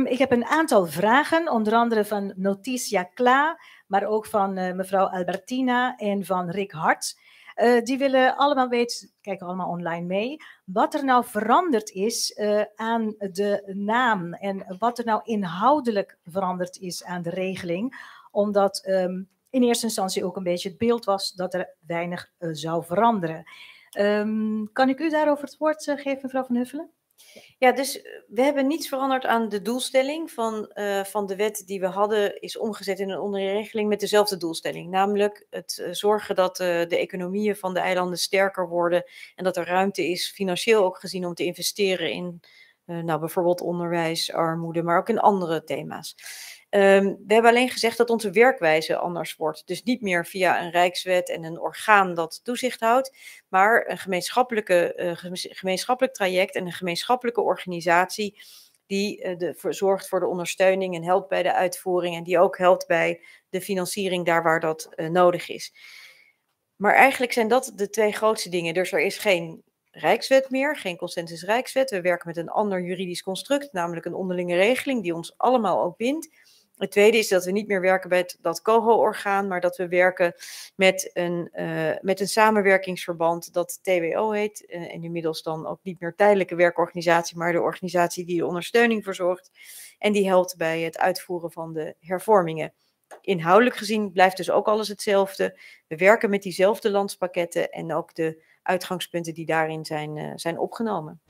Ik heb een aantal vragen, onder andere van Noticia Kla, maar ook van mevrouw Albertina en van Rick Hart. Die willen allemaal weten, kijken allemaal online mee, wat er nou veranderd is aan de naam en wat er nou inhoudelijk veranderd is aan de regeling, omdat in eerste instantie ook een beetje het beeld was dat er weinig zou veranderen. Kan ik u daarover het woord geven, mevrouw Van Huffelen? Ja, dus we hebben niets veranderd aan de doelstelling van de wet die we hadden, is omgezet in een onderregeling met dezelfde doelstelling. Namelijk het zorgen dat de economieën van de eilanden sterker worden en dat er ruimte is, financieel ook gezien, om te investeren in bijvoorbeeld onderwijs, armoede, maar ook in andere thema's. We hebben alleen gezegd dat onze werkwijze anders wordt. Dus niet meer via een rijkswet en een orgaan dat toezicht houdt, maar een gemeenschappelijk traject en een gemeenschappelijke organisatie die zorgt voor de ondersteuning en helpt bij de uitvoering en die ook helpt bij de financiering daar waar dat nodig is. Maar eigenlijk zijn dat de twee grootste dingen. Dus er is geen rijkswet meer, geen consensus rijkswet. We werken met een ander juridisch construct, namelijk een onderlinge regeling die ons allemaal ook bindt. Het tweede is dat we niet meer werken bij dat COHO-orgaan, maar dat we werken met een samenwerkingsverband dat TWO heet. En inmiddels dan ook niet meer tijdelijke werkorganisatie, maar de organisatie die de ondersteuning verzorgt. En die helpt bij het uitvoeren van de hervormingen. Inhoudelijk gezien blijft dus ook alles hetzelfde. We werken met diezelfde landspakketten en ook de uitgangspunten die daarin zijn opgenomen.